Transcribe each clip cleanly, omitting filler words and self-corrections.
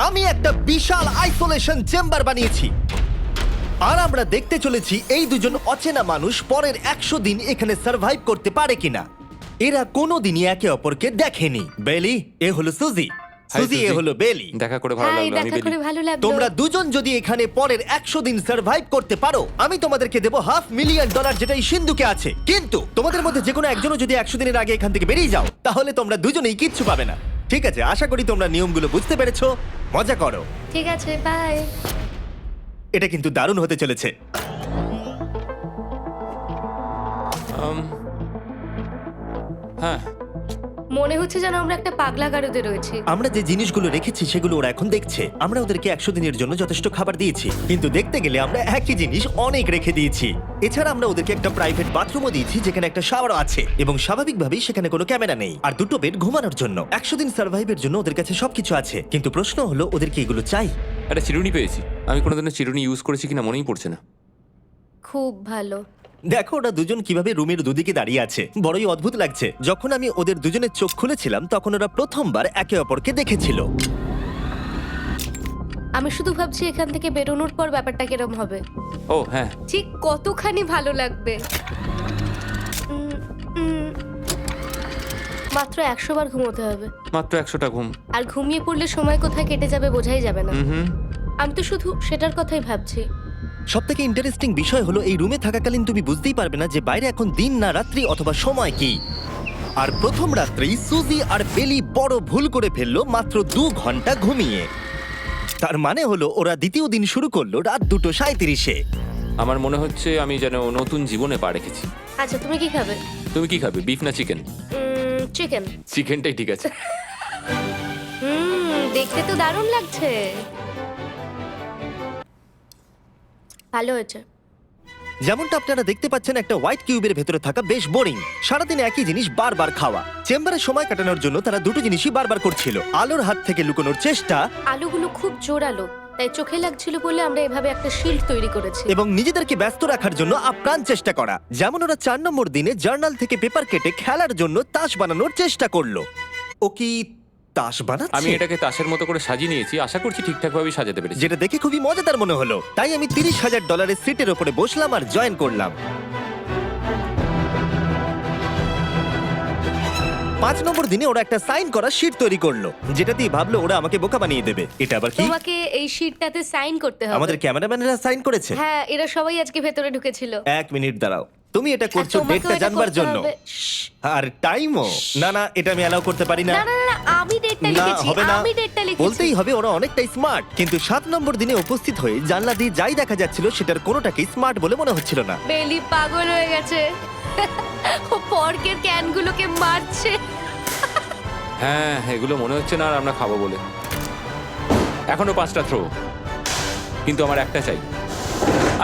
আমি একটা বিশাল isolation chamber বানিয়েছি আর আমরা দেখতে চলেছি এই দুজন অচেনা মানুষ পরের 100 দিন এখানে সার্ভাইভ করতে পারে কিনা। এরা কোনোদিনই একে অপরকে দেখেনি। বেলি, এ হলো সুজি, সুজি এ সুজি। হলো বেলি। দেখা করে ভালো হাই, লাগলো। আমি দেখা বেলি। করে ভালো লাগলো। তোমরা দুজন যদি এখানে পরের 100 দিন সার্ভাইভ করতে পারো, আমি তোমাদেরকে দেবো $500,000, যেটা এই সিন্ধুকে আছে। কিন্তু তোমাদের মধ্যে যে কোনো একজনও যদি 100 দিনের আগে এখান থেকে বেরিয়ে যাও, তাহলে তোমরা দুজনেই কিচ্ছু পাবে না। ঠিক আছে, আশা করি তোমরা নিয়মগুলো বুঝতে পেরেছো। মজা করো। ঠিক আছে, বাই। এটা কিন্তু দারুণ হতে চলেছে। হ্যাঁ, মনে হচ্ছে যেন আমরা একটা পাগলা গারদে রয়েছি। আমরা যে জিনিসগুলো রেখেছি সেগুলো ওরা এখন দেখছে। আমরা ওদেরকে 100 দিনের জন্য যথেষ্ট খাবার দিয়েছি, কিন্তু দেখতে গেলে আমরা একই জিনিস অনেক রেখে দিয়েছি। এছাড়া আমরা ওদেরকে একটা প্রাইভেট বাথরুমও দিয়েছি, যেখানে একটা শাওয়ারও আছে, এবং স্বাভাবিকভাবেই সেখানে কোনো ক্যামেরা নেই, আর দুটো বেড ঘুমানোর জন্য। 100 দিন সার্ভাইভের জন্য ওদের কাছে সবকিছু আছে, কিন্তু প্রশ্ন হলো ওদেরকে এগুলো চাই। একটা চিরুনি পেয়েছি। আমি কোনোদিনও চিরুনি ইউজ করেছি কিনা মনেই পড়ছে না। খুব ভালো। দেখো ওরা দুজন কিভাবে রুমের দুদিকে দাঁড়িয়ে আছে, বড়ই অদ্ভুত লাগছে। যখন আমি ওদের দুজনের চোখ খুলেছিলাম তখন ওরা প্রথমবার একে অপরকে দেখেছিল। আমি শুধু ভাবছি এখান থেকে বেরোনোর পর ব্যাপারটা কিরম হবে। ও হ্যাঁ, ঠিক কতখানি ভালো লাগবে। উম, উম, মাত্র 100 বার ঘুমোতে হবে, মাত্র 100টা ঘুম। আর ঘুমিয়ে পড়লে সময় কোথায় কেটে যাবে বোঝাই যাবে না। হুম। আমি তো শুধু সেটার কথাই ভাবছি। সবথেকে ইন্টারেস্টিং বিষয় হলো এই রুমে থাকাকালীন তুমি বুঝতেই পারবে না যে বাইরে এখন দিন না রাত্রি অথবা সময় কি। আর প্রথম রাত্রেই সুজি আর বেলি বড় ভুল করে ফেললো মাত্র 2 ঘন্টা ঘুমিয়ে। তার মানে হলো ওরা দ্বিতীয় দিন শুরু করলো রাত 2:37-এ। আমার মনে হচ্ছে আমি যেন নতুন জীবনে পা রেখেছি। আচ্ছা, তুমি কি খাবে? তুমি কি খাবে, বিফ না চিকেন? চিকেন। চিকেনটাই ঠিক আছে। দেখতে তো দারুণ লাগছে। ভালো হয়েছে। যেমনটা আপনারা দেখতে পাচ্ছেন, একটা হোয়াইট কিউবের ভেতরে থাকা বেশ বোরিং। সারাদিন একই জিনিস বারবার খাওয়া। চেম্বারে সময় কাটানোর জন্য তারা দুটো জিনিসই বারবার করছিল: আলোর হাত থেকে লুকোনোর চেষ্টা আলুগুলো খুব জোরালো, তাই চোখে লাগছিল বলে আমরা এভাবে একটা শিল্ড তৈরি করেছি। এবং নিজেদেরকে ব্যস্ত রাখার জন্য আপ্রাণ চেষ্টা করা। যেমন ওরা 4 নম্বর দিনে জার্নাল থেকে পেপার কেটে খেলার জন্য তাস বানানোর চেষ্টা করলো। ও কি তাস বানাচ্ছে? আমি এটাকে তাসের মতো করে সাজিয়ে নিয়েছি, আশা করছি ঠিকঠাক ভাবে সাজাতে পেরেছি। যেটা দেখে খুবই মজাদার মনে হলো, তাই আমি $30,000 সিটের উপরে বসলাম আর জয়েন করলাম। 5 নম্বর দিনে ওরা একটা সাইন করা শিট তৈরি করলো, যেটা দিয়ে ভাবলো ওরা আমাকে বোকা বানিয়ে দেবে। এটা আবার কি? তোমাকে এই শিটটাতে সাইন করতে হবে। আমাদের ক্যামেরাম্যানেরা সাইন করেছে? হ্যাঁ, এরা সবাই আজকে ভেতরে ঢুকেছিল। 1 মিনিট দাঁড়াও, তুমি এটা আর করছো তোমাকেও ডেটটা এটা জানবার করতে জন্য? হবে। শ্শ্। আর টাইমও? না না, এটা আমি অ্যালাউ করতে পারি না। না না না, আমি ডেটটা না, লিখেছি। হবে না। আমি ডেটটা লিখেছি। বলতেই হবে ওরা অনেকটাই স্মার্ট, কিন্তু 7 নম্বর দিনে উপস্থিত হয়ে জানলা দিয়ে যাই দেখা যাচ্ছিল সেটার কোনোটাকেই স্মার্ট বলে মনে হচ্ছিল না। বেলি পাগল হয়ে গেছে। ও পর্কের ক্যানগুলোকে মারছে। হ্যাঁ, এগুলো মনে হচ্ছে না আর আমরা খাবো বলে। এখনো 5টা থ্রো, কিন্তু আমার একটা চাই।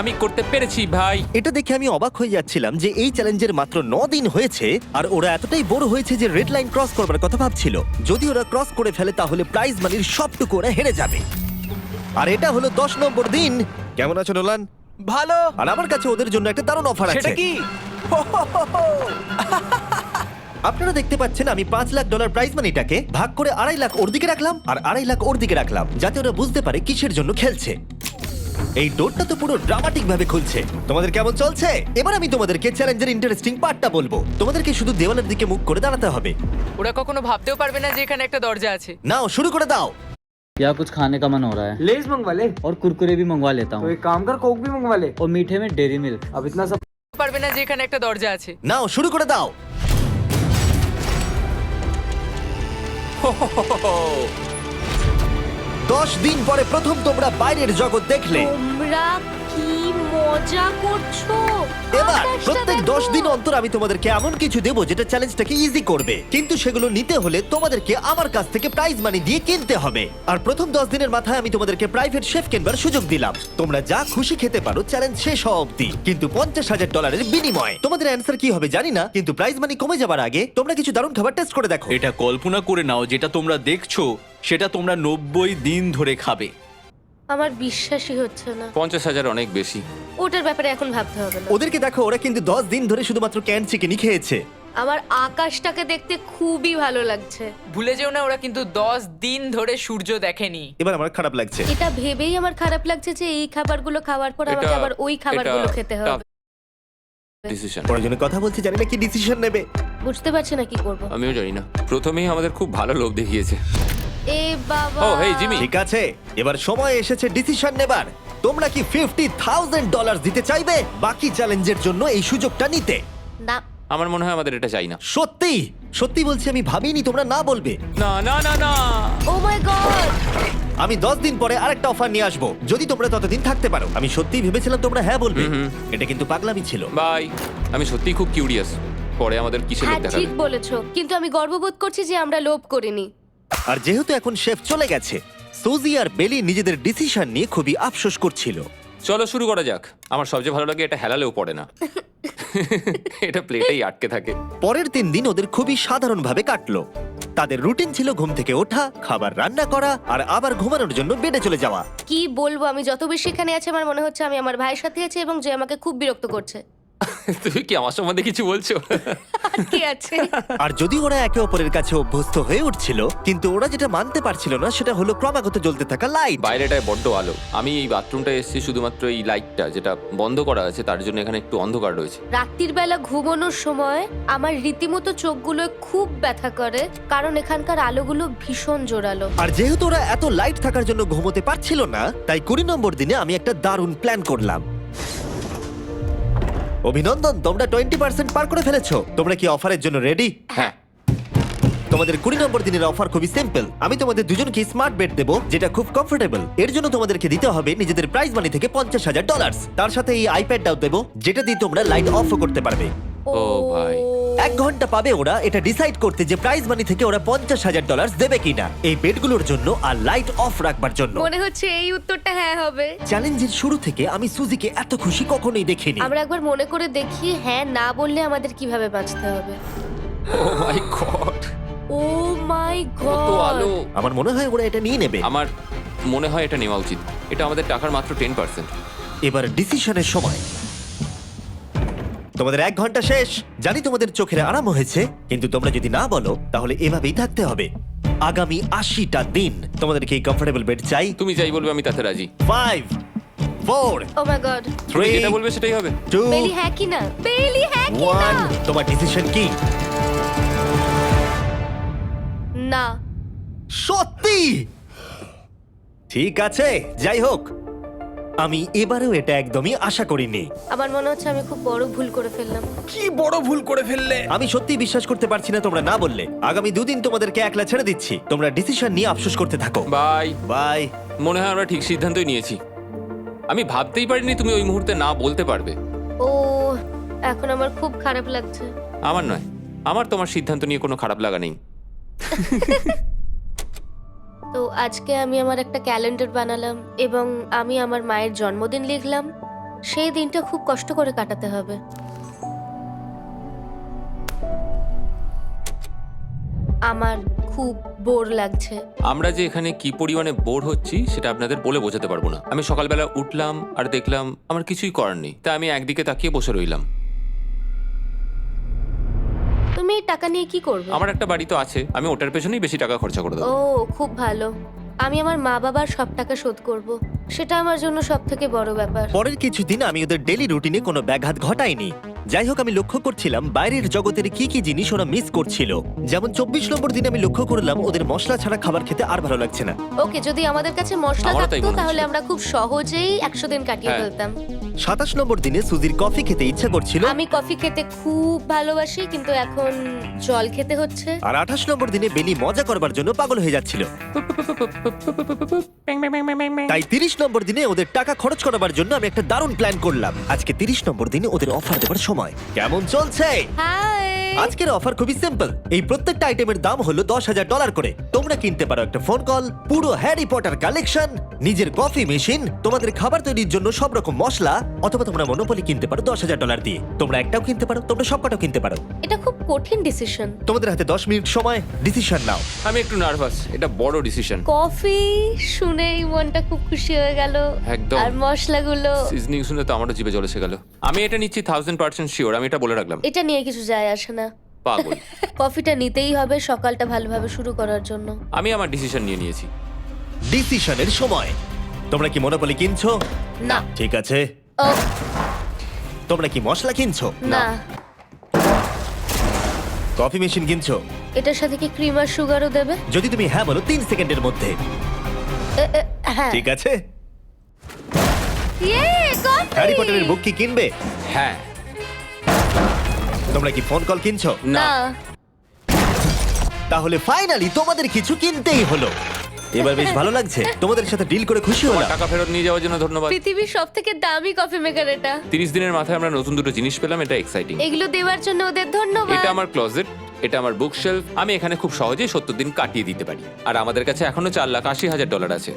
আমি করতে পেরেছি ভাই। এটা দেখে আমি অবাক হয়ে যাচ্ছিলাম যে এই চ্যালেঞ্জের মাত্র 9 দিন হয়েছে আর ওরা এতটাই বোর হয়েছে যে রেড লাইন ক্রস করবার কথা ভাবছিল। যদি ওরা ক্রস করে ফেলে তাহলে প্রাইজ মানির সবটুকু ওরা হেরে যাবে। আর এটা হলো 10 নম্বর দিন। কেমন আছো নোলান? ভালো। আর আমার কাছে ওদের জন্য একটা দারুণ অফার আছে। সেটা কি? আপনারা দেখতে পাচ্ছেন আমি $5 লাখ প্রাইজ মানিটাকে ভাগ করে 2.5 লাখ ওর দিকে রাখলাম আর 2.5 লাখ ওর দিকে রাখলাম, যাতে ওরা বুঝতে পারে কিসের জন্য খেলছে। এই ডোরটা তো পুরো ড্রামাটিক ভাবে খুলছে। তোমাদের কেমন চলছে? এবার আমি তোমাদেরকে চ্যালেঞ্জের ইন্টারেস্টিং পার্টটা বলবো। তোমাদেরকে শুধু দেওয়ালের দিকে মুখ করে দাঁড়াতে হবে। ওরা কখনো ভাবতেও পারবে না যে এখানে একটা দরজা আছে। নাও শুরু করে দাও। या कुछ खाने का मन हो रहा है लेज मंगवा ले। और कुरकुरे भी मंगवा लेता तो हूँ एक काम कर, कोक भी मंगवा ले। और मीठे में डेयरी मिल्क। अब इतना सब পারবে না যে এখানে একটা দরজা আছে। নাও শুরু করে দাও। দশ দিন পরে প্রথম তোমরা বাইরের জগৎ দেখলে। তোমরা কি মজা করছো? এবার আকাশটা প্রত্যেক দেখো। 10 দিন অন্তর আমি তোমাদেরকে এমন কিছু দেবো যেটা চ্যালেঞ্জটাকে ইজি করবে, কিন্তু সেগুলো নিতে হলে তোমাদেরকে আমার কাছ থেকে প্রাইজ মানি দিয়ে কিনতে হবে। আর প্রথম 10 দিনের মাথায় আমি তোমাদেরকে প্রাইভেট শেফ কেনবার সুযোগ দিলাম। তোমরা যা খুশি খেতে পারো চ্যালেঞ্জ শেষ হওয়া অব্দি, কিন্তু $50,000 বিনিময়ে। তোমাদের অ্যান্সার কি হবে জানি না, কিন্তু প্রাইজ মানি কমে যাবার আগে তোমরা কিছু দারুণ খাবার টেস্ট করে দেখো। এটা কল্পনা করে নাও যেটা তোমরা দেখছো সেটা তোমরা 90 দিন ধরে খাবে। আমার বিশ্বাসই হচ্ছে না। 50,000 অনেক বেশি। ওটার ব্যাপারে এখন ভাবতে হবে না। ওদেরকে দেখো, ওরা কিন্তু 10 দিন ধরে শুধুমাত্র ক্যান চিকেনই খেয়েছে। আমার আকাশটাকে দেখতে খুবই ভালো লাগছে। ভুলে যেও না ওরা কিন্তু 10 দিন ধরে সূর্য দেখেনি। এবার আমার খারাপ লাগছে। এটা ভেবেই আমার খারাপ লাগছে যে এই খাবারগুলো খাওয়ার পর আমাকে এটা- আবার ওই খাবারগুলো এটা খেতে tough হবে। ডিসিশন। প্রয়োজনে কথা বলছি, জানি না কি ডিসিশন নেবে। বুঝতে পারছি না কি করব। আমিও জানি না। প্রথমেই আমাদের খুব ভালো লোভ দেখিয়েছে। এ বাবা। ও, হেই, জিমি। ঠিক আছে, এবার সময় এসেছে ডিসিশন নেবার। তোমরা কি $50,000 দিতে চাইবে বাকি চ্যালেঞ্জের জন্য এই সুযোগটা নিতে? না, আমার মনে হয় আমাদের এটা চাই না। সত্যি সত্যি বলছি, আমি ভাবিনি তোমরা না বলবে। না না না না। ও মাই গড। আমি 10 দিন পরে আরেকটা অফার নিয়ে আসবো, যদি তোমরা ততদিন থাকতে পারো। আমি সত্যি ভেবেছিলাম তোমরা হ্যাঁ বলবে। এটা কিন্তু পাগলামি ছিল। বাই। আমি সত্যিই খুব কিউরিয়াস, পরে আমাদের কিসের হ্যাঁ লোভ দেখাবে। ঠিক বলেছো, কিন্তু আমি গর্ববোধ করছি যে আমরা লোভ করিনি। আর যেহেতু এখন শেফ চলে গেছে, সুজি আর বেলি নিজেদের ডিসিশন নিয়ে খুবই আফসোস করছিল। চলো শুরু করা যাক। আমার সবচেয়ে ভালো লাগে এটা হেলালেও পড়ে না। এটা প্লেটেই আটকে থাকে। পরের 3 দিন ওদের খুবই সাধারণভাবে কাটলো। তাদের রুটিন ছিল ঘুম থেকে ওঠা, খাবার রান্না করা আর আবার ঘুমানোর জন্য বেডে চলে যাওয়া। কি বলবো, আমি যত বেশি এখানে আছি আমার মনে হচ্ছে আমি আমার ভাইয়ের সাথে আছি এবং যে আমাকে খুব বিরক্ত করছে। তুমি কি আমার সম্বন্ধে কিছু বলছো? আর কি আছে? আর যদি ওরা একে অপরের কাছে অভ্যস্ত হয়ে উঠছিল, কিন্তু ওরা যেটা মানতে পারছিল না সেটা হলো ক্রমাগত জ্বলতে থাকা লাইট। বাইরেটায় বড্ড আলো। আমি এই বাথরুমটায় এসেছি শুধুমাত্র এই লাইটটা যেটা বন্ধ করা আছে তার জন্য এখানে একটু অন্ধকার রয়েছে। রাত্রির বেলা ঘুমানোর সময় আমার রীতিমতো চোখগুলো খুব ব্যথা করে, কারণ এখানকার আলোগুলো ভীষণ জোরালো। আর যেহেতু ওরা এত লাইট থাকার জন্য ঘুমোতে পারছিল না, তাই 20 নম্বর দিনে আমি একটা দারুণ প্ল্যান করলাম। অভিনন্দন, তোমরা 20% পার করে ফেলেছো। তোমরা কি অফারের জন্য রেডি? হ্যাঁ। তোমাদের 20 নম্বর দিনের অফার খুবই সিম্পল। আমি তোমাদের দুজনকে স্মার্ট বেড দেবো, যেটা খুব কমফোর্টেবল। এর জন্য তোমাদেরকে দিতে হবে নিজেদের প্রাইজ মানি থেকে $50,000। তার সাথে এই আইপ্যাডটাও দেবো, যেটা দিয়ে তোমরা লাইট অফও করতে পারবে। ও ভাই। 1 ঘন্টা পাবে ওরা এটা ডিসাইড করতে যে প্রাইজ মানি থেকে ওরা $50,000 দেবে কিনা এই বেডগুলোর জন্য আর লাইট অফ রাখবার জন্য। মনে হচ্ছে এই উত্তরটা হ্যাঁ হবে। চ্যালেঞ্জের শুরু থেকে আমি সুজিকে এত খুশি কখনোই দেখিনি। আমরা একবার মনে করে দেখি হ্যাঁ না বললে আমাদের কিভাবে বাঁচতে হবে। ও মাই গড। ও মাই কত গড। আলো। আমার মনে হয় ওরা এটা নিয়ে নেবে। আমার মনে হয় এটা নেওয়া উচিত। এটা আমাদের টাকার মাত্র 10%। এবার ডিসিশনের সময়। তোমাদের 1 ঘন্টা শেষ। জানি তোমাদের চোখের আরাম হয়েছে, কিন্তু তোমরা যদি না বলো তাহলে এভাবেই থাকতে হবে আগামী 80টা দিন। তোমাদেরকে এই কমফোর্টেবল বেড চাই। তুমি যাই বলবে আমি তাতে রাজি। 5 4 ও মাই গড। তুমি 3 যেটা বলবে সেটাই হবে। 2 বেলি হ্যাঁ কি না? বেলি হ্যাঁ কি না? 1 তোমার ডিসিশন কি? না। সত্যি? ঠিক আছে, যাই হোক, আমি এবারেও এটা একদমই আশা করিনি। আমার মনে হচ্ছে আমি খুব বড় ভুল করে ফেললাম। কি বড় ভুল করে ফেললে। আমি সত্যি বিশ্বাস করতে পারছি না তোমরা না বললে। আগামী 2 দিন তোমাদেরকে একলা ছেড়ে দিচ্ছি। তোমরা ডিসিশন নিয়ে আফসোস করতে থাকো। বাই। বাই। মনে হয় আমরা ঠিক সিদ্ধান্তই নিয়েছি। আমি ভাবতেই পারিনি তুমি ওই মুহূর্তে না বলতে পারবে। ও, এখন আমার খুব খারাপ লাগছে। আমার নয়, আমার তোমার সিদ্ধান্ত নিয়ে কোনো খারাপ লাগা নেই। তো আজকে আমি আমার একটা ক্যালেন্ডার বানালাম এবং আমি আমার মায়ের জন্মদিন লিখলাম। সেই দিনটা খুব কষ্ট করে কাটাতে হবে। আমার খুব বোর লাগছে। আমরা যে এখানে কি পরিমাণে বোর হচ্ছি সেটা আপনাদের বলে বোঝাতে পারবো না। আমি সকালবেলা উঠলাম আর দেখলাম আমার কিছুই করার নেই, তাই আমি একদিকে তাকিয়ে বসে রইলাম। তুমি এই টাকা নিয়ে কি করবে? আমার একটা বাড়ি তো আছে, আমি ওটার পেছনেই বেশি টাকা খরচা করে ও দেবো। খুব ভালো। আমি আমার মা বাবার সব টাকা শোধ করব। সেটা আমার জন্য সব থেকে বড় ব্যাপার। পরের কিছুদিন আমি ওদের ডেলি রুটিনে কোনো ব্যাঘাত ঘটাইনি। যাই হোক, আমি লক্ষ্য করছিলাম বাইরের জগতের কি কি জিনিস ওরা মিস করছিল। যেমন 24 নম্বর দিনে আমি লক্ষ্য করলাম ওদের মশলা ছাড়া খাবার খেতে আর ভালো লাগছে না। ওকে, যদি আমাদের কাছে মশলা আমারও তাই থাকতো মনে তাহলে হচ্ছিল। আমরা খুব সহজেই 100 দিন কাটিয়ে হ্যাঁ। ফেলতাম। 27 নম্বর দিনে সুজির কফি খেতে ইচ্ছা করছিল। আমি কফি খেতে খুব ভালোবাসি, কিন্তু এখন জল খেতে হচ্ছে। আর 28 নম্বর দিনে বেলি মজা করবার জন্য পাগল হয়ে যাচ্ছিল। তাই 30 নম্বর দিনে ওদের টাকা খরচ করাবার জন্য আমি একটা দারুণ প্ল্যান করলাম। আজকে 30 নম্বর দিনে ওদের অফার দেওয়ার সময়। কেমন চলছে? হাই। আজকের অফার খুবই সিম্পল। এই প্রত্যেকটা আইটেমের দাম হলো $10,000 করে। তোমরা কিনতে পারো একটা ফোন কল, পুরো হ্যারি পটার কালেকশন, নিজের কফি মেশিন, তোমাদের খাবার তৈরির জন্য সব রকম মশলা, অথবা তোমরা মনোপলি কিনতে পারো $10,000 দিয়ে। তোমরা একটাও কিনতে পারো, তোমরা সবকটাও কিনতে পারো। এটা খুব কঠিন ডিসিশন। তোমাদের হাতে 10 মিনিট সময়, ডিসিশন নাও। আমি একটু নার্ভাস, এটা বড় ডিসিশন। কফি শুনেই মনটা খুব খুশি হয়ে গেল। একদম। আর মশলাগুলো, সিজনিং শুনে তো আমারও জিভে জল এসে গেল। আমি এটা নিচ্ছি 1000% শিওর, আমি এটা বলে রাখলাম। এটা নিয়ে কিছু যায় আসে না। পাগল। কফিটা নিতেই হবে সকালটা ভালোভাবে শুরু করার জন্য। আমি আমার ডিসিশন নিয়ে নিয়েছি। ডিসিশনের সময়। তোমরা কি মনোপলি কিনছো? না। ঠিক আছে। ও তোমরা কি মশলা কিনছো? না, কফি মেশিন কিনছো? এটার সাথে কি ক্রিম আর সুগারও দেবে? যদি তুমি হ্যাঁ বলো 3 সেকেন্ডের মধ্যে। হ্যাঁ। ঠিক আছে। ইয়ে, কফি! হ্যারি পটারের বুক কি কিনবে? হ্যাঁ। তোমরা কি ফোন কল কিনছো? না। তাহলে ফাইনালি তোমাদের কিছু কিনতেই হলো। এবার বেশ ভালো লাগছে। তোমাদের সাথে ডিল করে খুশি তোমার হলাম। টাকা ফেরত নিয়ে যাওয়ার জন্য ধন্যবাদ। পৃথিবীর সবথেকে দামি কফি মেকার এটা। 30 দিনের মাথায় আমরা নতুন দুটো জিনিস পেলাম, এটা এক্সাইটিং। এগুলো দেওয়ার জন্য ওদের ধন্যবাদ। এটা আমার ক্লোজেট, এটা আমার বুক শেলফ। আমি এখানে খুব সহজেই 70 দিন কাটিয়ে দিতে পারি। আর আমাদের কাছে এখনো $4,80,000 আছে।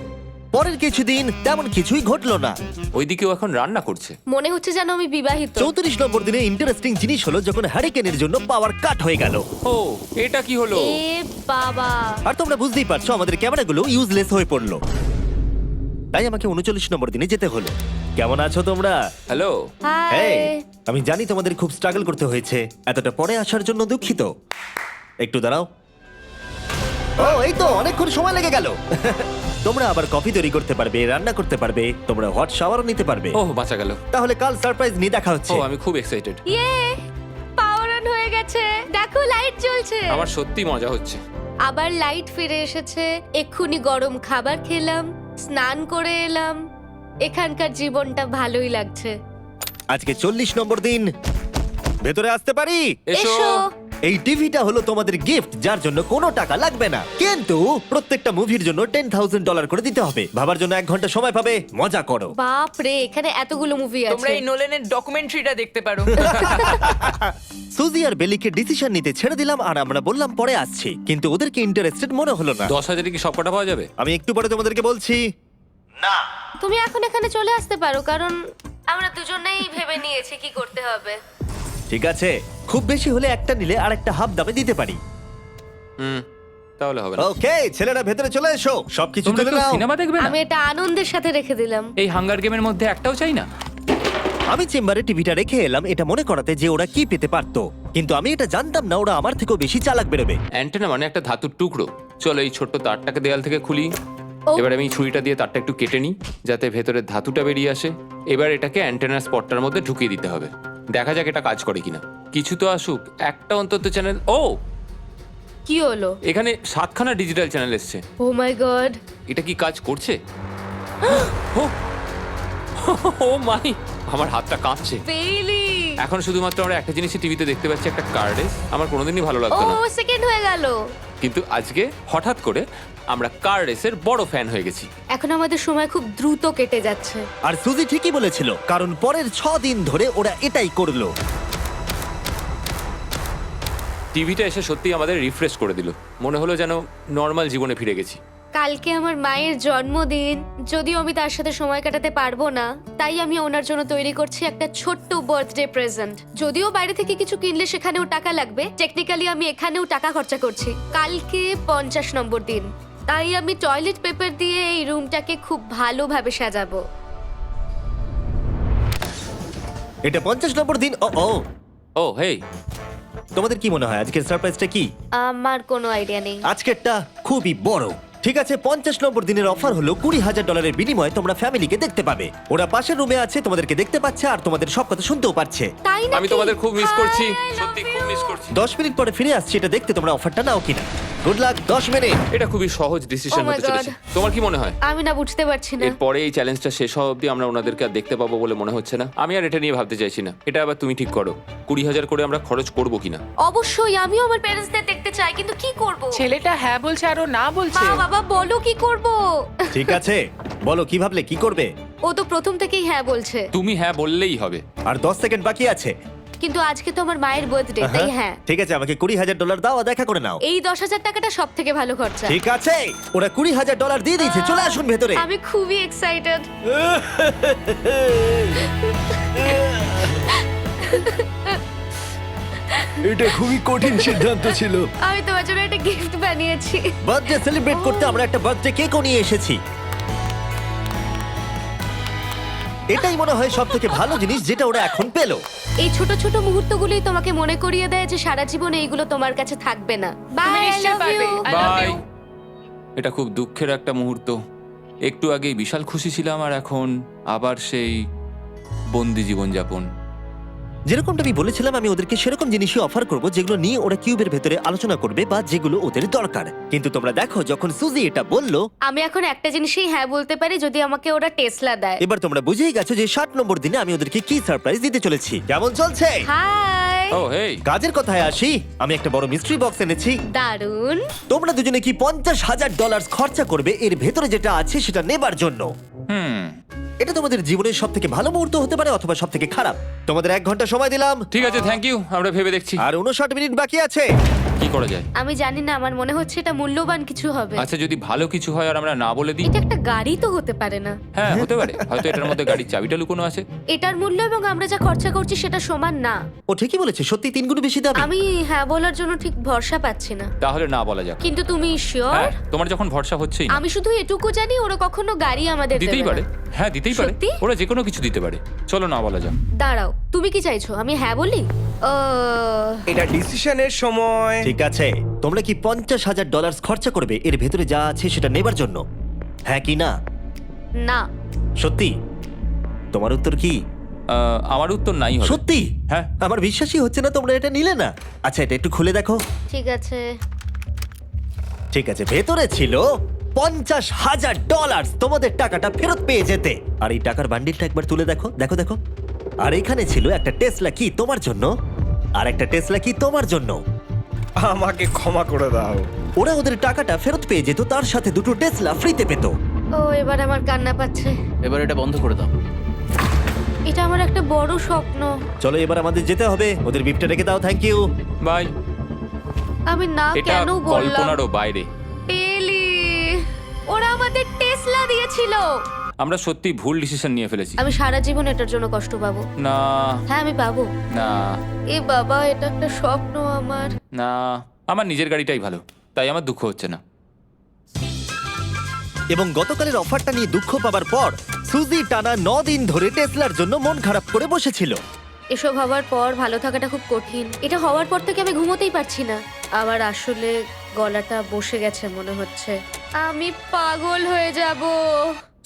পরের কিছুদিন তেমন কিছুই ঘটলো না। ওইদিকেও এখন রান্না করছে। মনে হচ্ছে যেন আমি বিবাহিত। 34 নম্বর দিনে ইন্টারেস্টিং জিনিস হলো যখন হ্যারিকেনের জন্য পাওয়ার কাট হয়ে গেল। ও, এটা কি হলো? এ বাবা! আর তোমরা বুঝতেই পারছো আমাদের ক্যামেরাগুলো ইউজলেস হয়ে পড়লো। তাই আমাকে 39 নম্বর দিনে যেতে হলো। কেমন আছো তোমরা? হ্যালো। হাই। হেই, আমি জানি তোমাদের খুব স্ট্রাগল করতে হয়েছে। এতটা পরে আসার জন্য দুঃখিত। একটু দাঁড়াও। ও, এই তো অনেকক্ষণ সময় লেগে গেল। তোমরা আবার কফি তৈরি করতে পারবে, রান্না করতে পারবে, তোমরা হট শাওয়ারও নিতে পারবে। ওহ, বাঁচা গেল। তাহলে কাল সারপ্রাইজ নিয়ে দেখা হচ্ছে। ও, আমি খুব এক্সাইটেড। ইয়ে! পাওয়ার অন হয়ে গেছে। দেখো লাইট জ্বলছে। আমার সত্যি মজা হচ্ছে। আবার লাইট ফিরে এসেছে। এক্ষুনি গরম খাবার খেলাম, স্নান করে এলাম। এখানকার জীবনটা ভালোই লাগছে। আজকে 40 নম্বর দিন। ভেতরে আসতে পারি? এসো। এই টিভিটা হলো তোমাদের গিফট, যার জন্য কোনো টাকা লাগবে না, কিন্তু প্রত্যেকটা মুভির জন্য $10,000 করে দিতে হবে। ভাবার জন্য 1 ঘন্টা সময় পাবে। মজা করো। বাপ রে, এখানে এতগুলো মুভি তোমরা আছে। এই নোলেনের ডকুমেন্টারিটা দেখতে পারো। সুজি আর বেলিকে ডিসিশন নিতে ছেড়ে দিলাম আর আমরা বললাম পরে আসছি, কিন্তু ওদেরকে ইন্টারেস্টেড মনে হলো না। 10,000 কি সবকটা পাওয়া যাবে? আমি একটু পরে তোমাদেরকে বলছি। না, তুমি এখন এখানে চলে আসতে পারো, কারণ আমরা দুজনেই ভেবে নিয়েছি কি করতে হবে। ঠিক আছে, খুব বেশি হলে একটা নিলে আর একটা হাফ দামে দিতে পারি। তাহলে হবে না। ওকে, ছেলেরা ভেতরে চলে এসো, সবকিছু তোমরা তুলে কেউ নাও। সিনেমা দেখবে না? আমি এটা আনন্দের সাথে রেখে দিলাম। এই হাঙ্গার গেমের মধ্যে একটাও চাই না। আমি চেম্বারে টিভিটা রেখে এলাম এটা মনে করাতে যে ওরা কি পেতে পারতো, কিন্তু আমি এটা জানতাম না ওরা আমার থেকেও বেশি চালাক বেরোবে। অ্যান্টেনা মানে একটা ধাতুর টুকরো। চলো এই ছোট্ট তারটাকে দেয়াল থেকে খুলি। ও। এবার আমি ছুরিটা দিয়ে তারটা একটু কেটে নিই যাতে ভেতরের ধাতুটা বেরিয়ে আসে। এবার এটাকে অ্যান্টেনার স্পটটার মধ্যে ঢুকিয়ে দিতে হবে। দেখা যাক এটা কাজ করে কিনা। কিছু তো আসুক, একটা অন্তত চ্যানেল। ও, কি হলো? এখানে 7খানা ডিজিটাল চ্যানেল এসছে। ও মাই গড! এটা কি কাজ করছে? ও, ও মাই, আমার হাতটা কাঁপছে। বেইলি! এখন শুধুমাত্র আমরা একটা জিনিসই টিভিতে দেখতে পাচ্ছি, একটা কার্ডেস। আমার কোনোদিনই ভালো ও লাগতো না, সেকেন্ড হয়ে গেল। কিন্তু আজকে হঠাৎ করে আমরা কার রেসের বড় ফ্যান হয়ে গেছি। এখন আমাদের সময় খুব দ্রুত কেটে যাচ্ছে। আর সুজি ঠিকই বলেছিল, কারণ পরের 6 দিন ধরে ওরা এটাই করলো। টিভিটা এসে সত্যি আমাদের রিফ্রেশ করে দিল। মনে হলো যেন নর্মাল জীবনে ফিরে গেছি। কালকে আমার মায়ের জন্মদিন, যদিও আমি তার সাথে সময় কাটাতে পারবো না, তাই আমি ওনার জন্য তৈরি করছি একটা ছোট্ট বার্থডে প্রেজেন্ট। যদিও বাইরে থেকে কিছু কিনলে সেখানেও টাকা লাগবে, টেকনিক্যালি আমি এখানেও টাকা খরচা করছি। কালকে 50 নম্বর দিন, তাই আমি টয়লেট পেপার দিয়ে এই রুমটাকে খুব ভালোভাবে সাজাবো। এটা 50 নম্বর দিন। ও ও, ও হেই, তোমাদের কি মনে হয় আজকের সারপ্রাইজটা কি? আমার কোনো আইডিয়া নেই। আজকেরটা খুবই বড়। ঠিক আছে, 50 নম্বর দিনের অফার হলো $20,000 বিনিময়ে তোমরা ফ্যামিলিকে দেখতে পাবে। ওরা পাশের রুমে আছে, তোমাদেরকে দেখতে পাচ্ছে আর তোমাদের সব কথা শুনতেও পাচ্ছে। তাই না? আমি তোমাদের খুব মিস করছি, সত্যি খুব মিস করছি। 10 মিনিট পরে ফিরে আসছি এটা দেখতে তোমরা অফারটা নাও কিনা। Good luck. 10 মিনিট। এটা খুবই সহজ ডিসিশন Oh my হতে চলেছে। God. তোমার কি মনে হয়? আমি না বুঝতে পারছি না। এরপরে এই চ্যালেঞ্জটা শেষ হওয়া অবধি আমরা ওনাদেরকে আর দেখতে পাবো বলে মনে হচ্ছে না। আমি আর এটা নিয়ে ভাবতে চাইছি না। এটা আবার তুমি ঠিক করো, 20,000 করে আমরা খরচ করবো কিনা। অবশ্যই আমিও আমার প্যারেন্টসদের দেখতে চাই, কিন্তু কি করব? ছেলেটা হ্যাঁ বলছে আর ও না বলছে। মা বাবা বলো কি করব? ঠিক আছে, বলো কি ভাবলে, কি করবে? ও তো প্রথম থেকেই হ্যাঁ বলছে। তুমি হ্যাঁ বললেই হবে। আর 10 সেকেন্ড বাকি আছে। কিন্তু আজকে তো আমার মায়ের বার্থডে, তাই হ্যাঁ। ঠিক আছে, আমাকে $20,000 দাও আর দেখা করে নাও। এই 10,000 টাকাটা সব থেকে ভালো খরচা। ঠিক আছে, ওরা $20,000 দিয়ে দিয়েছে। চলে আসুন ভেতরে। আমি খুবই এক্সাইটেড। এটা খুবই কঠিন সিদ্ধান্ত ছিল। আমি তোমার জন্য একটা গিফট বানিয়েছি। বার্থডে সেলিব্রেট করতে আমরা একটা বার্থডে কেকও নিয়ে এসেছি। এটাই মনে হয় সব থেকে ভালো জিনিস যেটা ওরা এখন পেলো। এই ছোট ছোট মুহূর্তগুলোই তোমাকে মনে করিয়ে দেয় যে সারা জীবন এইগুলো তোমার কাছে থাকবে না। বাই, তুমি আই নিশ্চয়ই লাভ পারবে। You. I love bye. you. এটা খুব দুঃখের একটা মুহূর্ত। একটু আগেই বিশাল খুশি ছিলাম আর এখন আবার সেই বন্দি জীবনযাপন। যেরকমটা আমি বলেছিলাম, আমি ওদেরকে সেরকম জিনিসই অফার করব যেগুলো নিয়ে ওরা কিউবের ভেতরে আলোচনা করবে বা যেগুলো ওদের দরকার। কিন্তু তোমরা দেখো, যখন সুজি এটা বললো, আমি এখন একটা জিনিসই হ্যাঁ বলতে পারি, যদি আমাকে ওরা টেসলা দেয়। এবার তোমরা বুঝেই গেছো যে 60 নম্বর দিনে আমি ওদেরকে কি সারপ্রাইজ দিতে চলেছি। কেমন চলছে? হাই। ও হেই, কাজের কথায় আসি, আমি একটা বড় মিস্ট্রি বক্স এনেছি। দারুন। তোমরা দুজনে কি $50,000 খরচা করবে এর ভেতরে যেটা আছে সেটা নেবার জন্য? এটা তোমাদের জীবনের সব থেকে ভালো মুহূর্ত হতে পারে অথবা সব থেকে খারাপ। তোমাদের 1 ঘন্টা সময় দিলাম ঠিক আছে, থ্যাংক ইউ। আমরা ভেবে দেখছি আর 59 মিনিট বাকি আছে। কি করা যায়। আমি জানি না, আমার মনে হচ্ছে এটা মূল্যবান কিছু হবে। আচ্ছা, যদি ভালো কিছু হয় আর আমরা না বলে দিই? এটা একটা গাড়ি তো হতে পারে না। হ্যাঁ, হতে পারে। হয়তো এটার মধ্যে গাড়ির চাবিটা লুকোনো আছে। এটার মূল্য এবং আমরা যা খরচা করছি সেটা সমান না। ও ঠিকই বলেছে, সত্যি 3 গুণ বেশি দাম। আমি হ্যাঁ বলার জন্য ঠিক ভরসা পাচ্ছি না। তাহলে না বলা যাক। কিন্তু তুমি শিওর? হ্যাঁ, তোমার যখন ভরসা হচ্ছেই না। আমি শুধু এটুকু জানি, ওরা কখনো গাড়ি আমাদের দিতেই দেবে পারে। না। হ্যাঁ, দিতেই পারে। সত্যি? ওরা যে কোনো কিছু দিতে পারে। চলো না বলা যাক। দাঁড়াও, তুমি কি চাইছো আমি হ্যাঁ বলি? এটা ডিসিশনের সময়। ঠিক আছে, তোমরা কি $50,000 খরচা করবে এর ভেতরে যা আছে সেটা নেবার জন্য? হ্যাঁ কি না? না। সত্যি? তোমার উত্তর কি? আমার উত্তর নাই হবে। সত্যি? হ্যাঁ। আমার বিশ্বাসই হচ্ছে না তোমরা এটা নিলে না। আচ্ছা, এটা একটু খুলে দেখো। ঠিক আছে। ঠিক আছে, ভেতরে ছিল $50,000। তোমাদের টাকাটা ফেরত পেয়ে যেতে। আর এই টাকার বান্ডিলটা একবার তুলে দেখো, দেখো দেখো। আর এখানে ছিল একটা টেসলা কি তোমার জন্য, আর একটা টেসলা কি তোমার জন্য। আমাকে ক্ষমা করে দাও। ওরা ওদের টাকাটা ফেরত পেয়ে যেত, তার সাথে 2টো টেসলা ফ্রিতে পেত। ও, এবার আমার কান্না পাচ্ছে। এবার এটা বন্ধ করে দাও। এটা আমার একটা বড় স্বপ্ন। চলো এবার আমাদের যেতে হবে। ওদের বিপটা রেখে দাও। Thank you. বাই। আমি না এটা কেন বললাম? কল্পনারও বাইরে। পেলি, ওরা আমাদের টেসলা দিয়েছিল। আমরা সত্যি ভুল ডিসিশন নিয়ে ফেলেছি। আমি সারা জীবন এটার জন্য কষ্ট পাবো। না হ্যাঁ, আমি পাবো। না এ বাবা, এটা একটা স্বপ্ন আমার। না, আমার নিজের গাড়িটাই ভালো, তাই আমার দুঃখ হচ্ছে না। এবং গতকালের অফারটা নিয়ে দুঃখ পাবার পর সুজি টানা 9 দিন ধরে টেসলার জন্য মন খারাপ করে বসেছিল। এসব হওয়ার পর ভালো থাকাটা খুব কঠিন। এটা হওয়ার পর থেকে আমি ঘুমোতেই পারছি না। আমার আসলে গলাটা বসে গেছে মনে হচ্ছে। আমি পাগল হয়ে যাব।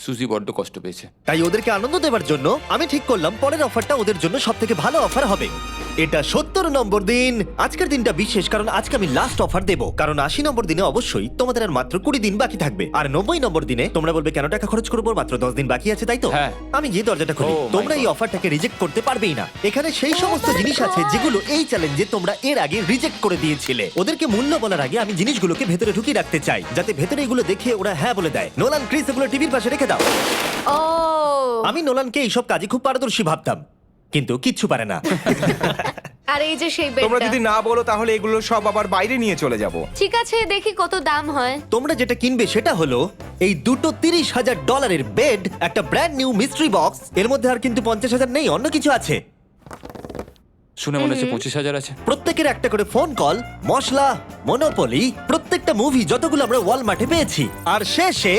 সুজি বড্ড কষ্ট পেয়েছে। তাই ওদেরকে আনন্দ দেওয়ার জন্য আমি ঠিক করলাম পরের অফারটা ওদের জন্য সব থেকে ভালো অফার হবে। এটা 70 নম্বর দিন। আজকের দিনটা বিশেষ কারণ আজকে আমি লাস্ট অফার দেব। কারণ 80 নম্বর দিনে অবশ্যই তোমাদের আর মাত্র 20 দিন বাকি থাকবে। আর 90 নম্বর দিনে তোমরা বলবে কেন টাকা খরচ করবো, মাত্র 10 দিন বাকি আছে, তাই তো? হ্যাঁ। আমি গিয়ে দরজাটা খুলি। Oh my তোমরা এই God. অফারটাকে রিজেক্ট করতে পারবেই না। এখানে সেই সমস্ত my জিনিস আছে God. যেগুলো এই চ্যালেঞ্জে তোমরা এর আগে রিজেক্ট করে দিয়েছিলে। ওদেরকে মূল্য বলার আগে আমি জিনিসগুলোকে ভেতরে ঢুকিয়ে রাখতে চাই, যাতে ভেতরে এগুলো দেখে ওরা হ্যাঁ বলে দেয়। নোলান, ক্রিস, এগুলো টিভির পাশে রেখে দাও। ও, আমি নোলানকে এইসব কাজে খুব পারদর্শী ভাবতাম, কিন্তু কিচ্ছু পারে না। আর এই যে সেই তোমরা বেডটা। যদি না বলো তাহলে এগুলো সব আবার বাইরে নিয়ে চলে যাব। ঠিক আছে, দেখি কত দাম হয়। তোমরা যেটা কিনবে সেটা হলো এই দুটো $30,000 বেড, একটা ব্র্যান্ড নিউ মিস্ট্রি বক্স। এর মধ্যে আর কিন্তু 50,000 নেই, অন্য কিছু আছে। শুনে মনে হচ্ছে 25,000 আছে। প্রত্যেকের একটা করে ফোন কল, মশলা, মনোপলি, প্রত্যেকটা মুভি যতগুলো আমরা ওয়ালমার্টে পেয়েছি, আর শেষে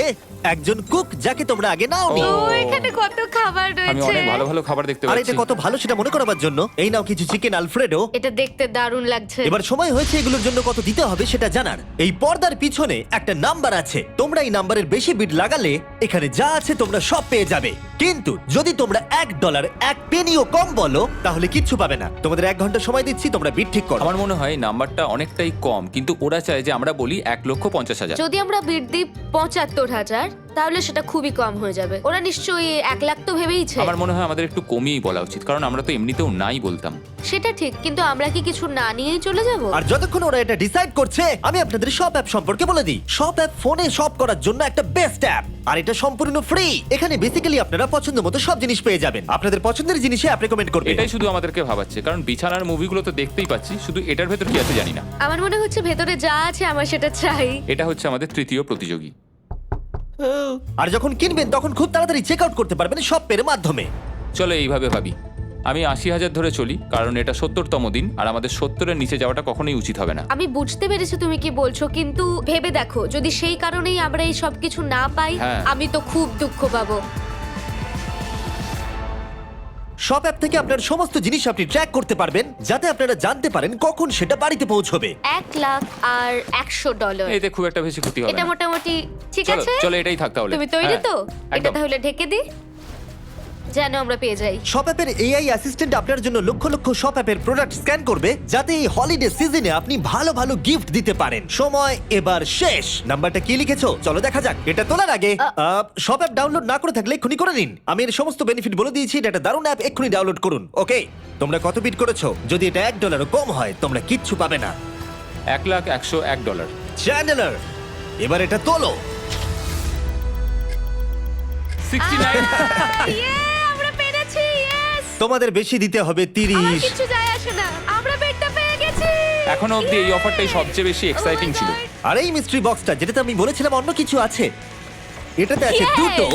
একজন কুক যাকে তোমরা আগে নাওনি। ও। ও, এখানে কত খাবার আমি রয়েছে। অনেক ভালো ভালো খাবার দেখতে আর পাচ্ছি। এটা কত ভালো সেটা মনে করাবার জন্য এই নাও কিছু চিকেন আলফ্রেডো। এটা দেখতে দারুণ লাগছে। এবার সময় হয়েছে এগুলোর জন্য কত দিতে হবে সেটা জানার। এই পর্দার পিছনে একটা নাম্বার আছে, তোমরা এই নাম্বারের বেশি বিড লাগালে এখানে যা আছে তোমরা সব পেয়ে যাবে। কিন্তু যদি তোমরা $1 1 পেনিও কম বলো তাহলে কিচ্ছু পাবে না। তোমাদের 1 ঘন্টা সময় দিচ্ছি, তোমরা বিড ঠিক করো। আমার মনে হয় এই নাম্বারটা অনেকটাই কম, কিন্তু ওরা চায় যে আমরা বলি 1,50,000। যদি আমরা বিড দিই 75,000, তাহলে সেটা খুবই কম হয়ে যাবে। ওরা নিশ্চয়ই 1 লাখ তো ভেবেইছে। আমার মনে হয় আমাদের একটু কমিয়েই বলা উচিত, কারণ আমরা তো এমনিতেও নাই বলতাম। সেটা ঠিক, কিন্তু আমরা কি কিছু না নিয়েই চলে যাব? আর যতক্ষণ ওরা এটা ডিসাইড করছে আমি আপনাদের শপ অ্যাপ সম্পর্কে বলে দিই। শপ অ্যাপ ফোনে শপ করার জন্য একটা বেস্ট অ্যাপ, আর এটা সম্পূর্ণ ফ্রি। এখানে বেসিক্যালি আপনারা পছন্দ মতো সব জিনিস পেয়ে যাবেন। আপনাদের পছন্দের জিনিসে অ্যাপ রেকমেন্ড করবে। এটাই শুধু আমাদেরকে ভাবাচ্ছে, কারণ বিছানার মুভিগুলো তো দেখতেই পাচ্ছি, শুধু এটার ভেতর কি আছে জানি না। আমার মনে হচ্ছে ভেতরে যা আছে আমার সেটা চাই। এটা হচ্ছে আমাদের তৃতীয় প্রতিযোগী। আর যখন কিনবেন তখন খুব তাড়াতাড়ি চেক আউট করতে পারবেন শপ পের মাধ্যমে। চলো এইভাবে ভাবি। আমি 80,000 ধরে চলি, কারণ এটা 70তম দিন, আর আমাদের 70-এর নিচে যাওয়াটা কখনোই উচিত হবে না। আমি বুঝতে পেরেছি তুমি কি বলছো, কিন্তু ভেবে দেখো যদি সেই কারণেই আমরা এই সব কিছু না পাই, হ্যাঁ। আমি তো খুব দুঃখ পাবো। শপ অ্যাপ থেকে আপনার সমস্ত জিনিস আপনি ট্র্যাক করতে পারবেন, যাতে আপনারা জানতে পারেন কখন সেটা বাড়িতে পৌঁছবে। $1,00,000 এতে খুব একটা বেশি ক্ষতি হবে এটা না। মোটামুটি ঠিক চলো আছে। চলো এটাই থাক তাহলে। তুমি তৈরি হ্যাঁ, তো? এটা একদম। তাহলে ঢেকে দি, যেন আমরা পেয়ে যাই। শপ অ্যাপের এআই অ্যাসিস্ট্যান্ট আপনার জন্য লক্ষ লক্ষ শপ অ্যাপের প্রোডাক্ট স্ক্যান করবে, যাতে এই হলিডে সিজনে আপনি ভালো ভালো গিফট দিতে পারেন। সময় এবার শেষ। নাম্বারটা কি লিখেছো চলো দেখা যাক। এটা তোলার আগে শপ অ্যাপ ডাউনলোড না করে থাকলে এক্ষুনি করে নিন। আমি এর সমস্ত বেনিফিট বলে দিয়েছি। এটা একটা দারুণ অ্যাপ, এক্ষুনি ডাউনলোড করুন। ওকে, তোমরা কত বিট করেছো? যদি এটা $1 কম হয় তোমরা কিচ্ছু পাবে না। $1,101 চ্যান্ডেলার, এবার এটা তোলো। 69 ইয়ে, আমরা পেরেছি। ইয়েস! তোমাদের বেশি দিতে হবে আমার 30। কিছু যায় আসে না, আমরা বেডটা পেয়ে গেছি। এখনো অবধি এই অফারটাই সবচেয়ে বেশি এক্সাইটিং ছিল। আর এই মিস্ট্রি বক্সটা, যেটাতে আমি বলেছিলাম অন্য কিছু আছে, এটাতে আছে Yes! দুটো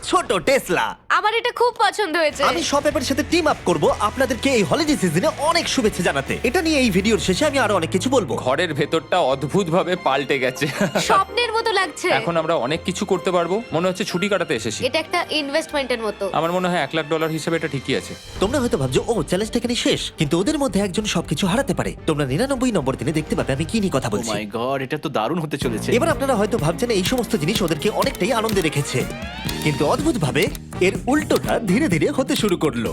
ছোট টেসলা। আমার এটা খুব পছন্দ হয়েছে। আমি শপ অ্যাপের সাথে টিম আপ করব আপনাদেরকে এই হলিডে সিজনে অনেক শুভেচ্ছা জানাতে। এটা নিয়ে এই ভিডিওর শেষে আমি আরো অনেক কিছু বলবো। ঘরের ভেতরটা অদ্ভুতভাবে পাল্টে গেছে। স্বপ্নের মতো লাগছে। এখন আমরা অনেক কিছু করতে পারবো, মনে হচ্ছে ছুটি কাটাতে এসেছি। এটা একটা ইনভেস্টমেন্টের মতো। আমার মনে হয় $1,00,000 হিসেবে এটা ঠিকই আছে। তোমরা হয়তো ভাবছো ও চ্যালেঞ্জটা এখানে শেষ, কিন্তু ওদের মধ্যে একজন সবকিছু হারাতে পারে। তোমরা 99 নম্বর দিনে দেখতে পাবে আমি কি নিয়ে কথা ও বলছি। মাই গড, এটা তো দারুণ হতে চলেছে। এবার আপনারা হয়তো ভাবছেন এই সমস্ত জিনিস ওদেরকে অনেকটাই আনন্দে রেখেছে, কিন্তু অদ্ভুতভাবে এর উল্টোটা ধীরে ধীরে হতে শুরু করলো।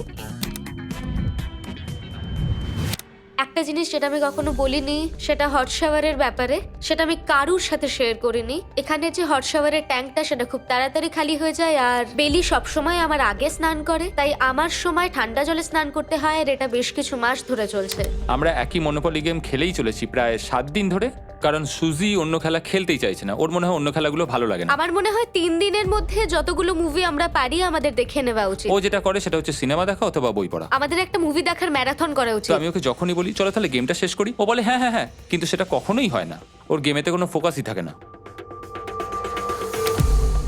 একটা জিনিস যেটা আমি কখনো বলিনি, সেটা হট শাওয়ারের ব্যাপারে। সেটা আমি কারুর সাথে শেয়ার করিনি। এখানে যে হট শাওয়ারের ট্যাঙ্কটা, সেটা খুব তাড়াতাড়ি খালি হয়ে যায়। আর বেলি সবসময় আমার আগে স্নান করে, তাই আমার সময় ঠান্ডা জলে স্নান করতে হয়। আর এটা বেশ কিছু মাস ধরে চলছে। আমরা একই মনোপলি গেম খেলেই চলেছি প্রায় 7 দিন ধরে, কারণ সুজি অন্য খেলা খেলতেই চাইছে না। ওর মনে হয় অন্য খেলাগুলো ভালো লাগে না। আমার মনে হয় 3 দিনের মধ্যে যতগুলো মুভি আমরা পারি আমাদের দেখে নেওয়া উচিত। ও যেটা করে সেটা হচ্ছে সিনেমা দেখা অথবা বই পড়া। আমাদের একটা মুভি দেখার ম্যারাথন করা তো উচিত। আমি ওকে যখনই বলি চলো তাহলে গেমটা শেষ করি, ও বলে হ্যাঁ হ্যাঁ হ্যাঁ, কিন্তু সেটা কখনোই হয় না। ওর গেমেতে কোনো ফোকাসই থাকে না।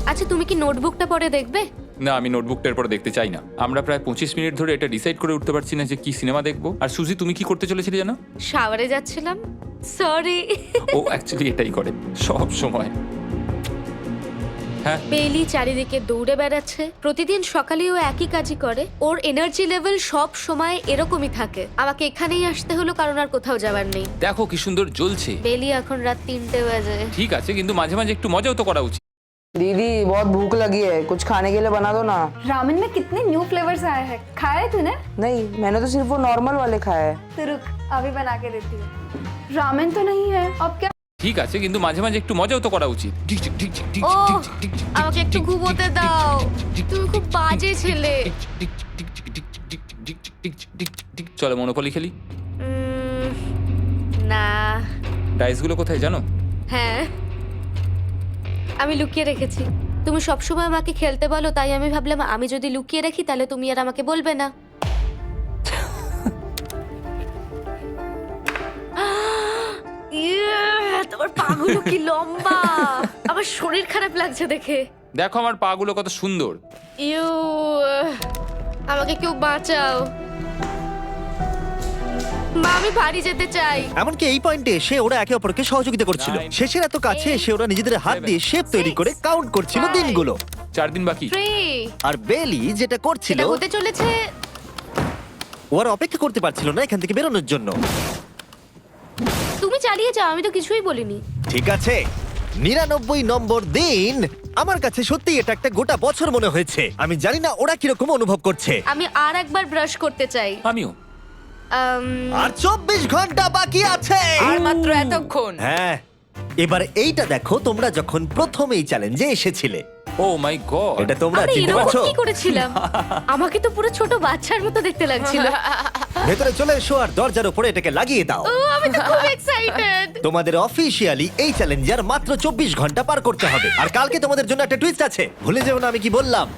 আচ্ছা, তুমি কি নোটবুকটা পরে দেখবে? না, আমি নোটবুকটার পর দেখতে চাই না। আমরা প্রায় 25 মিনিট ধরে এটা ডিসাইড করে উঠতে পারছি না যে কি সিনেমা দেখবো। আর সুজি, তুমি কি করতে চলেছিলে জানো? শাওয়ারে যাচ্ছিলাম। সরি। ও অ্যাকচুয়ালি এটাই করে সব সময়। হ্যাঁ, বেলি চারিদিকে দৌড়ে বেড়াচ্ছে। প্রতিদিন সকালে ও একই কাজই করে। ওর এনার্জি লেভেল সব সময় এরকমই থাকে। আমাকে এখানেই আসতে হলো, কারণ আর কোথাও যাবার নেই। দেখো কি সুন্দর জ্বলছে। বেলি এখন রাত 3টে বাজে। ঠিক আছে, কিন্তু মাঝে মাঝে একটু মজাও তো করা উচিত। दीदी बहुत भूख लगी है, कुछ खाने के लिए बना दो ना। रामेन में कितने न्यू फ्लेवर्स आए हैं, खाए तूने? नहीं, मैंने तो सिर्फ वो नॉर्मल वाले खाए हैं। तो रुक, अभी बना के देती हूँ। रामेन तो नहीं है, अब क्या? ঠিক আছে, কিন্তু মাঝে মাঝে একটু মজাও তো করা উচিত। ও, আমাকে একটু ঘুমোতে দাও। তুমি খুব বাজে ছেলে। চলো মনোপলি খেলি। না। ডাইসগুলো কোথায় জানো? হ্যাঁ, আমি লুকিয়ে রেখেছি। তুমি সবসময় আমাকে খেলতে বলো, তাই আমি ভাবলাম আমি যদি লুকিয়ে রাখি তাহলে তুমি আর আমাকে বলবে না। তোমার পাগুলো কি লম্বা! আমার শরীর খারাপ লাগছে দেখে। দেখো আমার পাগুলো কত সুন্দর। ইউ, আমাকে কেউ বাঁচাও। মা, আমি বাড়ি যেতে চাই। এমনকি এই পয়েন্টে এসে ওরা একে অপরকে সহযোগিতা করছিল। 9, শেষের এত কাছে 8, এসে ওরা নিজেদের হাত 7, দিয়ে শেপ তৈরি করে কাউন্ট করছিল 5, দিনগুলো। 4 দিন বাকি। 3, আর বেলি যেটা করছিল, এটা হতে চলেছে। ওরা অপেক্ষা করতে পারছিল না এখান থেকে বেরোনোর জন্য। তুমি চালিয়ে যাও, আমি তো কিছুই বলিনি। ঠিক আছে, 99 নম্বর দিন। আমার কাছে সত্যি এটা একটা গোটা বছর মনে হয়েছে। আমি জানি না ওরা কিরকম অনুভব করছে। আমি আর একবার ব্রাশ করতে চাই। আমিও। আর 24 ঘন্টা বাকি আছে। আর মাত্র এতক্ষণ। হ্যাঁ, এবার এইটা দেখো, তোমরা যখন প্রথম এই চ্যালেঞ্জে এসেছিলে, ও মাই গড। এটা তোমরা আমরা চিনতে এরকম পারছো? কি করেছিলাম? আমাকে তো পুরো ছোট বাচ্চার মতো দেখতে লাগছিল। ভেতরে চলে এসো আর দরজার উপরে এটাকে লাগিয়ে দাও। ও, আমি তো খুব এক্সাইটেড। তোমাদের অফিসিয়ালি এই চ্যালেঞ্জার মাত্র 24 ঘন্টা পার করতে হবে। আর কালকে তোমাদের জন্য একটা টুইস্ট আছে, ভুলে যেও না আমি কি বললাম।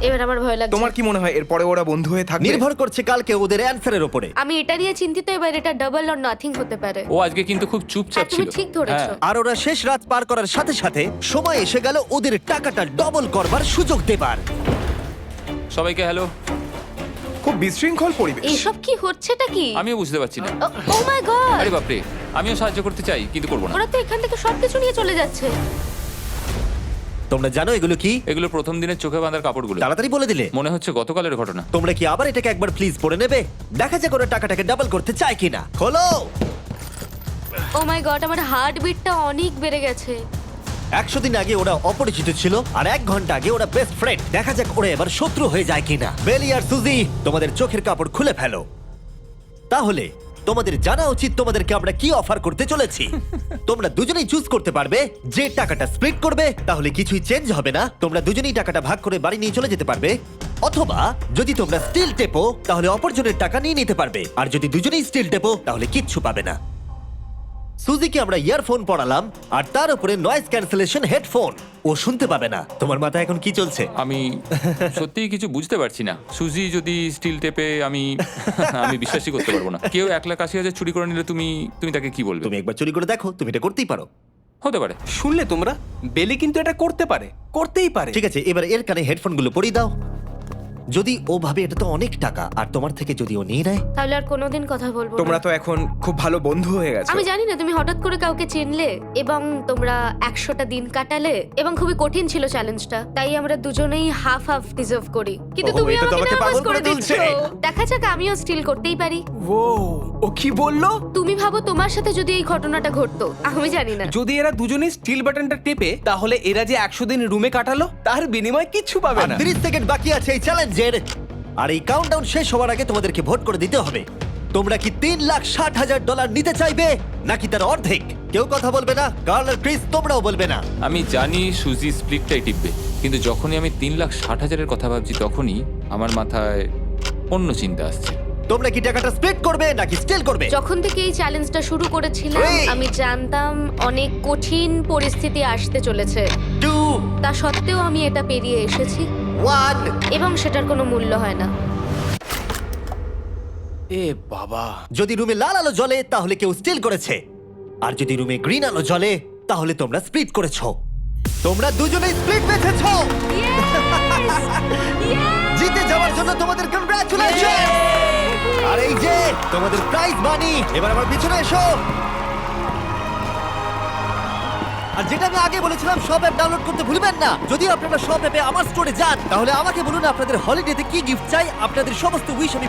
এবার আমার ভয় লাগছে। তোমার কি মনে হয় এরপরে ওরা বন্ধু হয়ে থাকবে? নির্ভর করছে কালকে ওদের অ্যানসারের উপরে। আমি এটা নিয়ে চিন্তিত। এবার এটা ডাবল অর নাথিং হতে পারে। ও আজকে কিন্তু খুব চুপচাপ হ্যাঁ, তুমি ছিল। ঠিক ধরেছো। হ্যাঁ। আর ওরা শেষ রাত পার করার সাথে সাথে সময় এসে গেল ওদের টাকাটা ডবল করবার সুযোগ দেবার। সবাইকে হ্যালো। খুব বিশৃঙ্খল পরিবেশ। এসব কি হচ্ছেটা কি? আমিও বুঝতে পারছি না। ও মাই গড! আরে বাপরে, আমিও সাহায্য করতে চাই কিন্তু করবো না। ওরা তো এখান থেকে সবকিছু নিয়ে চলে যাচ্ছে। তোমরা জানো এগুলো কি? এগুলো প্রথম দিনের চোখে বাঁধার কাপড়গুলো। তাড়াতাড়ি বলে দিলে। মনে হচ্ছে গতকালের ঘটনা। তোমরা কি আবার এটাকে একবার প্লিজ পড়ে নেবে? দেখা যাক ওরা টাকাটাকে ডাবল করতে চায় কিনা। খোলো। ও মাই গড, আমার হার্ট বিটটা অনেক বেড়ে গেছে। 100 দিন আগে ওরা অপরিচিত ছিল আর 1 ঘন্টা আগে ওরা বেস্ট ফ্রেন্ড। দেখা যাক ওরা এবার শত্রু হয়ে যায় কিনা। বেলি আর সুজি, তোমাদের চোখের কাপড় খুলে ফেলো। তাহলে তোমাদের জানা উচিত তোমাদেরকে আমরা কি অফার করতে চলেছি। তোমরা দুজনেই চুজ করতে পারবে যে টাকাটা স্প্লিট করবে, তাহলে কিছুই চেঞ্জ হবে না। তোমরা দুজনেই টাকাটা ভাগ করে বাড়ি নিয়ে চলে যেতে পারবে। অথবা যদি তোমরা স্টিল টেপো তাহলে অপরজনের টাকা নিয়ে নিতে পারবে, আর যদি দুজনেই স্টিল টেপো তাহলে কিচ্ছু পাবে না। সুজিকে আমরা ইয়ারফোন পড়ালাম আর তার উপরে নয়েজ ক্যান্সেলেশন হেডফোন। ও শুনতে পাবে না। তোমার মাথায় এখন কি চলছে? আমি সত্যিই কিছু বুঝতে পারছি না। সুজি যদি স্টিল টেপে আমি বিশ্বাসই করতে পারবো না। কেউ 1,80,000 চুরি করে নিলে তুমি তাকে কি বলবে? তুমি একবার চুরি করে দেখো, তুমি এটা করতেই পারো। হতে পারে। শুনলে তোমরা, বেলি কিন্তু এটা করতেই পারে। ঠিক আছে, এবার এর কানে হেডফোনগুলো পরিয়ে দাও। যদি ও ভাবে এটা তো অনেক টাকা আর তোমার থেকে যদি ও নিয়ে নেয়, তাহলে আর কোনোদিন কথা বলবো না। তোমরা তো এখন খুব ভালো বন্ধু হয়ে গেছো। আমি জানি না তুমি হঠাৎ করে কাউকে চিনলে এবং তোমরা 100টা দিন কাটালে এবং খুবই কঠিন ছিল চ্যালেঞ্জটা, তাই আমরা দুজনেই হাফ হাফ ডিজার্ভ করি। কিন্তু ওহো, তুমি এটা তো আমাকে আমাকে নার্ভাস পাগল করে করে দিচ্ছ। তুলছে। দেখা যাক, আমিও স্টিল করতেই পারি। ও কি বললো? তুমি ভাবো তোমার সাথে যদি এই ঘটনাটা ঘটতো, আমি জানি না। যদি এরা দুজনেই স্টিল বাটনটা টেপে, তাহলে এরা যে 100 দিন রুমে কাটালো তার বিনিময়ে কিচ্ছু পাবে আর না। 30 সেকেন্ড বাকি আছে এই চ্যালেঞ্জের। আর এই কাউন্টডাউন শেষ হওয়ার আগে তোমাদেরকে ভোট করে দিতে হবে। তোমরা কি $3,60,000 নিতে চাইবে নাকি তার অর্ধেক? কেউ কথা বলবে না। কার্ল আর ক্রিস, তোমরাও বলবে না। আমি জানি সুজি স্প্লিটটাই টিপবে, কিন্তু যখনই আমি 3,60,000-এর কথা ভাবছি তখনই আমার মাথায় অন্য চিন্তা আসছে। তোমরা কি টাকাটা স্প্লিট করবে নাকি স্টিল করবে? যখন থেকে এই চ্যালেঞ্জটা শুরু করেছিলাম Three. আমি জানতাম অনেক কঠিন পরিস্থিতি আসতে চলেছে। 2, তা সত্ত্বেও আমি এটা পেরিয়ে এসেছি 1। এবং সেটার কোনো মূল্য হয় না। এ বাবা, যদি রুমে লাল আলো জ্বলে তাহলে কেউ স্টিল করেছে, আর যদি রুমে গ্রিন আলো জ্বলে তাহলে তোমরা স্প্লিট করেছো। তোমরা দুজনেই স্প্লিট বেঁচেছো। জিতে যাওয়ার জন্য তোমাদের কংগ্রাচুলেশন। আর এই যে তোমাদের প্রাইজ মানি। এবার আমার পিছনে এসো। আর যেটা আমি আগে বলেছিলাম, সব অ্যাপ ডাউনলোড করতে ভুলবেন না। যদি আপনারা সব অ্যাপে আমার স্টোরে যান তাহলে আমাকে বলুন আপনাদের হলিডেতে কি গিফট চাই। আপনাদের সমস্ত উইশ আমি